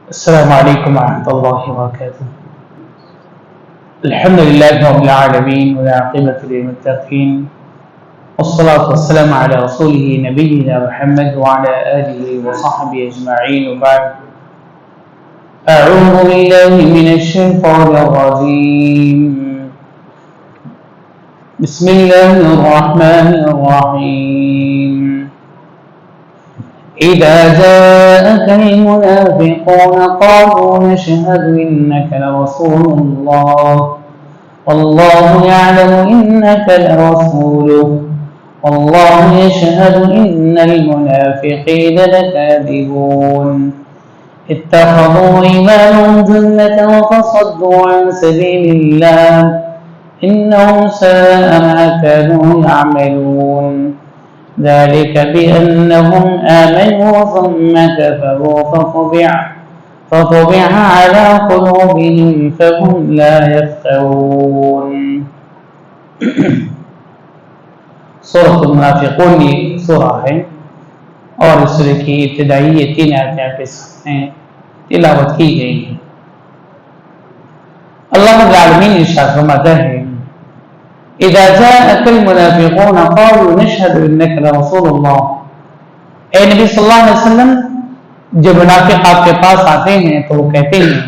السلام عليكم ورحمة الله وبركاته. الحمد لله رب العالمين والعاقبة للمتقين والصلاة والسلام على رسوله نبينا محمد وعلى آله وصحبه أجمعين وبعد. أعوذ بالله من الشيطان الرجيم. بسم الله الرحمن الرحيم. إذا جاءك المنافقون قالوا نشهد إنك لرسول الله والله يعلم إنك لرسوله والله يشهد إن المنافقين لكاذبون اتخذوا أيمانهم جنة فصدوا عن سبيل الله إنهم ساء ما كانوا يعملون ذلك بأنهم آمنوا ثم كفروا فطبع على قلوبهم فهم لا يفقهون. سورۃ المنافقون یہ سورہ ہے اور اس سورہ کی ابتدائی 3 آیتیں آپ کے سامنے تلاوت کی گئی ہیں. اللہ رب العالمین ارشاد فرماتا ہے اذا جاءك المنافقون قالوا نشهد انك لرسول الله. اے نبی صلی اللہ علیہ وسلم جب منافق آپ کے پاس آتے ہیں تو وہ کہتے ہیں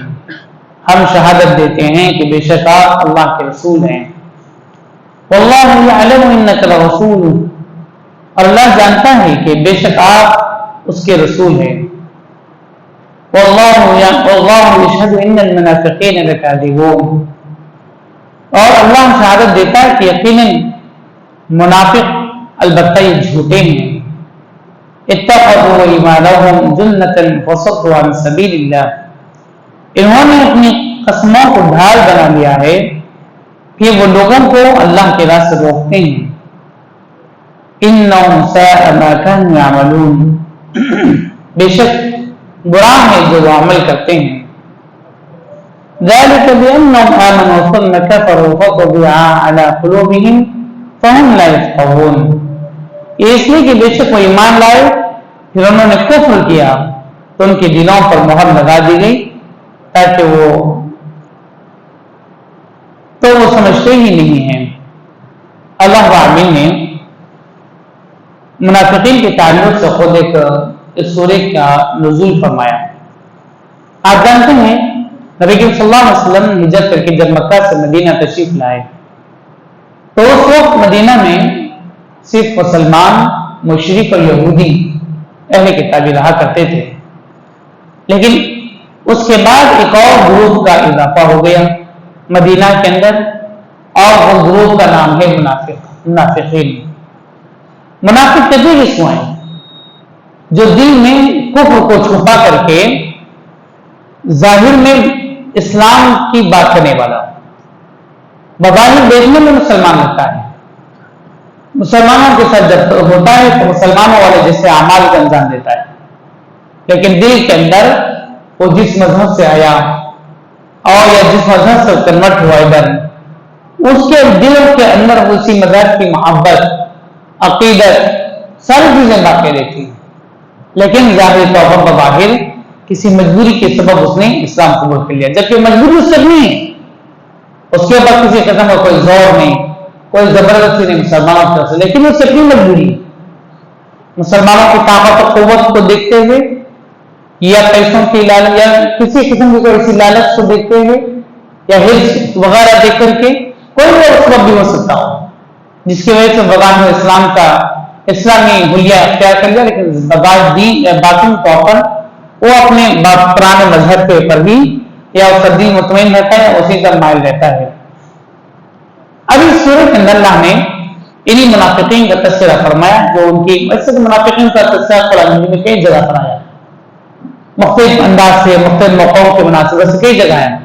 ہم شہادت دیتے ہیں کہ بے شک آپ اللہ کے رسول ہیں. واللہ یعلم انک لرسول. اور اللہ جانتا ہے کہ بے شک آپ اس کے رسول ہیں. واللہ یشہد ان المنافقین لکاذبون. اور اللہ شہادت دیتا ہے کہ یقیناً منافق البتہ یہ جھوٹے ہیں. اتخذوا ایمانهم جنة فصدوا عن سبیل اللہ. انہوں نے اپنی قسموں کو ڈھال بنا لیا ہے کہ وہ لوگوں کو اللہ کے راہ سے روکتے ہیں. انہم ساء ما كانوا يعملون. بے شک برا ہے جو وہ عمل کرتے ہیں. ذلك بأنهم آمنوا ثم كفروا فطبع على قلوبهم فهم لا يفقهون. یہ اس لیے کہ بے شک وہ ایمان لائے پھر انہوں نے کفر کیا تو ان کے دلوں پر مہر لگا دی گئی تاکہ وہ سمجھتے ہی نہیں ہیں. اللہ العالمین نے منافقین کے تعلق سے خود ایک اس سورہ کا نزول فرمایا. آپ جانتے ہیں نبی کریم صلی اللہ علیہ وسلم ہجرت کر کے جب مکہ سے مدینہ تشریف لائے تو اس وقت مدینہ میں صرف مسلمان مشرک اور یہودی اہل کتابی رہا کرتے تھے. لیکن اس کے بعد ایک اور گروہ کا اضافہ ہو گیا مدینہ کے اندر اور وہ گروہ کا نام ہے منافقین. منافق کے دو قسم ہیں جو دل میں کفر کو چھپا کر کے ظاہر میں اسلام کی بات کرنے والا بظاہر دیکھنے میں مسلمان ہوتا ہے. مسلمانوں کے ساتھ جب ہوتا ہے تو مسلمانوں والے جیسے اعمال کا انجام دیتا ہے لیکن دل کے اندر وہ جس مذہب سے آیا اور یا جس مذہب سے کنورٹ ہوا ادھر اس کے دل کے اندر اسی مذہب کی محبت عقیدت ساری چیزیں باقی رہتی لیکن ظاہر طور پر بظاہر کسی مجبوری کے سبب اس نے اسلام قبول کر لیا جبکہ مجبوری اس سے نہیں ہے. اس کے بعد کسی قسم کا کوئی زور نہیں کوئی زبردستی نہیں مسلمانوں کی طرف سے لیکن اس سے اپنی مجبوری مسلمانوں کی طاقت و قوت کو دیکھتے ہوئے یا پیسوں کی لالچ یا کسی قسم کی کوئی ایسی لالچ کو دیکھتے ہوئے یا حرص وغیرہ دیکھ کر کے کوئی اور سبب بھی ہو سکتا ہو جس کی وجہ سے بظاہر اسلام کا اسلامی حلیہ اختیار کر لیا لیکن باطن طور پر وہ اپنے پرانے مذہب کے اوپر بھی یا اس کا دل مطمئن رہتا ہے اسی کا مائل رہتا ہے. اب اس سورہ کے اندر اللہ نے انہی منافقین کا تذکرہ فرمایا جو ان کی ویسے منافقین کا تذکرہ قرآن میں کئی جگہ فرمایا مختلف انداز سے مختلف موقعوں کے مناسبت سے کئی جگہ ہیں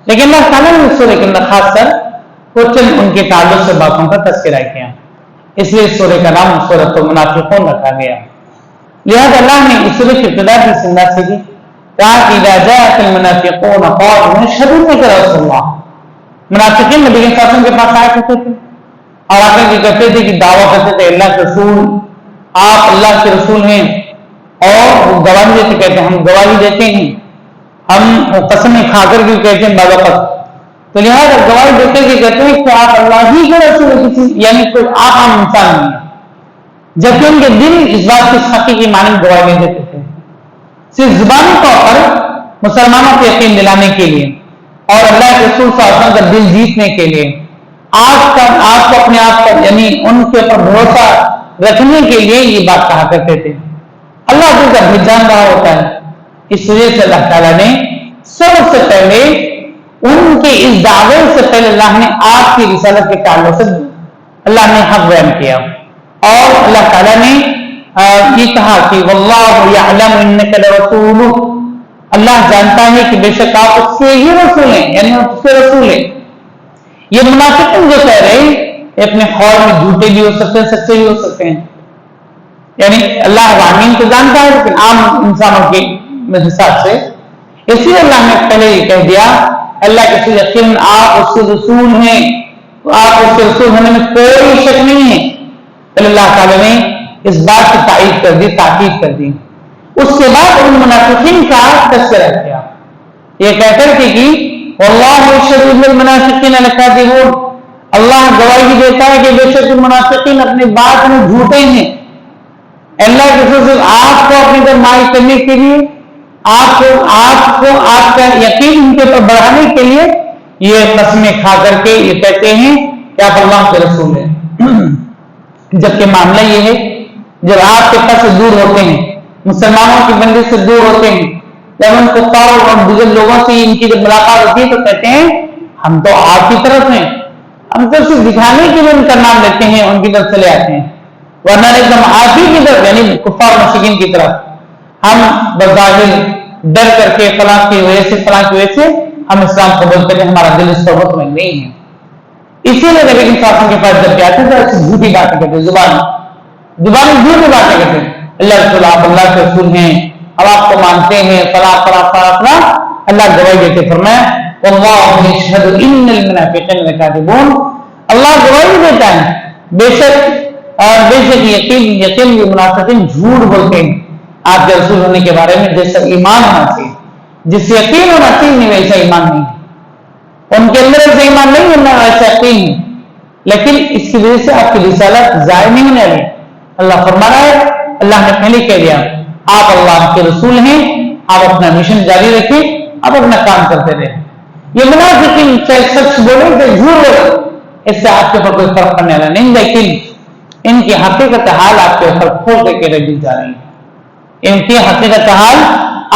لیکن اللہ تعالیٰ نے اس سورہ کے اندر خاص کر کچھ ان کے تعلق سے باتوں کا تذکرہ کیا اس لیے اس سورہ کا نام سورۃ المنافقون رکھا گیا. لہذا اللہ نے اس سورہ کی ابتدا کی سندہ سے کی کہا کہ اذا جاءك المنافقون قالوا نشهد انك رسول الله. منافقین نبی کے پاس آیا کرتے تھے اور آ کر کے کہتے تھے کہ دعویٰ کرتے تھے اللہ کے رسول آپ اللہ کے رسول ہیں اور وہ گواہی دیتے کہتے ہیں ہم گواہی دیتے ہیں ہم قسمیں کھا کر کے کہتے ہیں بعض وقت، تو لہٰذا گواہی دے کر کے کہتے ہیں کہ آپ اللہ ہی کے رسول ہیں، کسی یعنی کوئی آپ عام انسان نہیں ہے، جبکہ ان کے دل اس بات کی حقیقی معنی گواہی نہیں دیتے تھے، صرف زبانی طور پر مسلمانوں کو یقین دلانے کے لیے اور اللہ کے رسول صلی اللہ علیہ وسلم کا دل جیتنے کے لیے، آپ کو اپنے آپ پر یعنی ان کے اوپر بھروسہ رکھنے کے لیے یہ بات کہا کرتے تھے۔ اللہ دل کا بھی جان رہا ہوتا ہے، اس وجہ سے اللہ تعالیٰ نے سب سے پہلے ان کے اس دعوے سے پہلے اللہ نے آپ کی رسالت کے تعلق سے اللہ نے حق بیان کیا، اور اللہ تعالیٰ نے یہ کہا کہ واللہ یعلم انک لرسولہ، اللہ جانتا ہے کہ بے شک آپ اس کے ہی رسول ہیں، یعنی اس کے رسول ہیں۔ یہ منافقین جو کہہ رہے ہیں اپنے خور میں جھوٹے بھی ہو سکتے ہیں، سچے بھی ہو سکتے ہیں، یعنی اللہ عوامین کو جانتا ہے لیکن عام انسانوں کے حساب سے، اسی لیے اللہ نے پہلے یہ کہہ دیا اللہ کے یقین آپ اس کے رسول ہیں، تو آپ اس کے رسول ہونے میں کوئی شک نہیں ہے۔ پہلے اللہ تعالیٰ نے اس بات کی تائید کر دی، تاکید کر دی۔ اس کے بعد ان منافقین کا تذکرہ کیا، یہ کہہ کر کہ واللہ یشہد ان المنافقین لکاذبون، اللہ گواہی دیتا ہے کہ بے شک منافقین اپنی بات میں جھوٹے ہیں۔ اللہ کے رسول آپ کو اپنی طرف مائل کرنے کے لیے، آپ کا یقین ان کے اوپر بڑھانے کے لیے یہ قسمیں کھا کر کے یہ کہتے ہیں کہ آپ اللہ کے رسول ہیں، جبکہ معاملہ یہ ہے جب آپ کے پاس سے دور ہوتے ہیں، مسلمانوں کی بندی سے دور ہوتے ہیں، جب ان کفار اور دیگر لوگوں سے ان کی جب ملاقات ہوتی ہے تو کہتے ہیں ہم تو آپ کی طرف ہیں، ہم تو صرف دکھانے کے لیے ان کا نام لیتے ہیں، ان کی طرف چلے آتے ہیں، ورنہ ایک دم آپ ہی کی طرف یعنی کفار مشرکین کی طرف ہم بظاہر ڈر کر کے فلاں کی وجہ سے ہم اسلام قبول کرتے ہیں، ہمارا دل اس پر مطمئن نہیں ہے۔ اسی لیے نبی کے ساتھ کے پاس جب آتے تو ایسی جھوٹی باتیں کہتے ہیں، زبانی جھوٹی باتیں کہتے ہیں، اللہ رسول آپ اللہ کے رسول ہیں، ہم آپ کو مانتے ہیں، فلاں اللہ گواہی دیتے فرمایا واللہ یشہد ان المنافقین لکاذبون، اللہ گواہی دیتا ہے بے شک یقین یہ منافقین جھوٹ بولتے ہیں آپ کے رسول ہونے کے بارے میں، جیسا ایمان ہونا چاہیے، جس سے یقین ہونا چاہیے ویسا ایمان نہیں ہے، ان کے اندر ایسا ایمان نہیں ہے، ایسا یقین ہے، لیکن اس کی وجہ سے آپ کی رسالت ضائع نہیں ہونے والی۔ اللہ فرما رہا ہے، اللہ نے پہلے کہہ دیا آپ اللہ کے رسول ہیں، آپ اپنا مشن جاری رکھیں، آپ اپنا کام کرتے رہیں۔ یہ منافقین چاہے سچ بولے چاہے جھوٹ بولے، اس سے آپ کے اوپر کوئی فرق پڑنے والا نہیں، لیکن ان کی حقیقت حال آپ کے اوپر کھول کے کہہ دی جا رہی ہے، ان کی حقیقت حال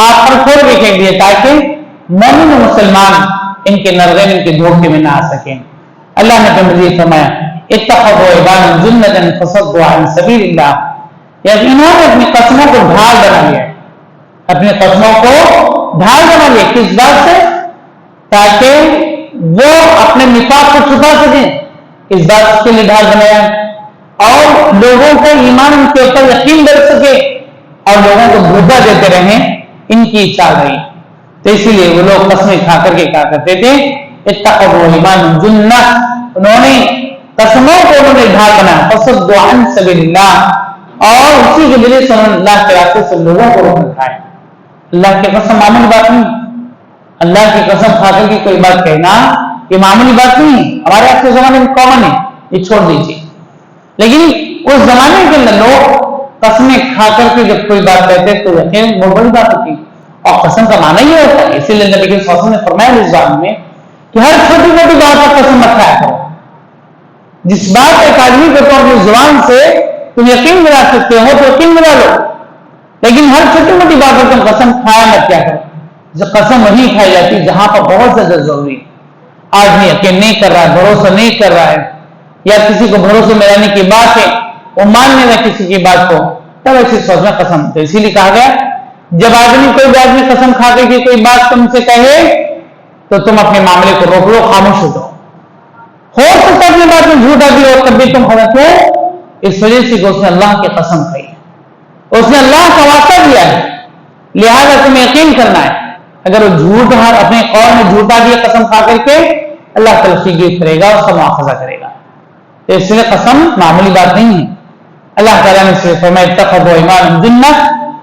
آپ پر کھول کے کہہ دیے تاکہ مومن و مسلمان ان کے نرغے ان کے دھوکے میں نہ آ سکیں۔ اللہ نے مزید فرمایا اتخذوا عبادا جنة فصدوا عن سبيل الله، یعنی انہوں نے اپنی قسموں کو ڈھال بنا لیا، اپنی قسموں کو ڈھال بنا لیا، کس بات سے؟ تاکہ وہ اپنے نفاق کو چھپا سکیں، اس بات کے لیے ڈھال بنایا، اور لوگوں کو ایمان ان کے اوپر یقین بڑھ سکے اور لوگوں کو دھوکہ دیتے رہیں، ان کی اچھا رہی۔ تو اسی لیے وہ لوگ قسمیں کھا کر کے کہا کرتے تھے اتخذوا عبادا جنة، انہوں نے قسموں کو انہوں نے ڈھال بنایا، فصدوا عن سبیل اللہ، اور اسی کی وجہ سے اللہ کے راستے سے لوگوں کو روک رکھا ہے۔ اللہ کی قسم معمولی بات نہیں، اللہ کی قسم کھا کر کے کوئی بات کہنا یہ معمولی بات نہیں، ہمارے آج کے زمانے میں کامن ہے، یہ چھوڑ دیجیے، لیکن اس زمانے کے اندر لوگ قسمیں کھا کر کے جب کوئی بات کہتے تو یقین بہت بڑی بات ہوتی، اور قسم کا معنی یہ ہوتا ہے، اسی لیے نبی صلی اللہ علیہ وسلم نے فرمایا اس بات میں کہ ہر چھوٹی موٹی بات پر قسم مت کھایا کرو، جس بات ایک آدمی کو تو اپنی زبان سے تم یقین دلا سکتے ہو تو یقین دلا لو، لیکن ہر چھوٹی موٹی بات پر تم قسم کھایا مت کیا کرو۔ جو قسم وہیں کھائی جاتی جہاں پر بہت زیادہ ضروری ہے، آدمی یقین نہیں کر رہا ہے، بھروسہ نہیں کر رہا ہے، یا کسی کو بھروسے میں رہنے کی بات ہے وہ مان نہیں رہا کسی کی بات کو، تب ایسی سوچ میں قسم۔ تو اسی لیے کہا گیا جب کوئی بھی آدمی قسم کھا کے کوئی بات تم سے کہے تو تم اپنے معاملے کو روک لو، خاموش ہو جاؤ، ہو سکتا اپنی بات میں جھوٹا بھی ہو تب بھی تم غلط ہو، اس وجہ سے کہ اس نے اللہ کی قسم کھائی، اس نے اللہ کا وعدہ دیا ہے، لہذا تمہیں یقین کرنا ہے۔ اگر وہ جھوٹ اپنے قول میں جھوٹا بھی قسم کھا کر کے اللہ تلفیق کرے گا، اس کا مواخذہ کرے گا، تو اس لیے قسم معمولی بات نہیں ہے۔ اللہ تعالیٰ نے فرمایا اتخذوا عبادا جنة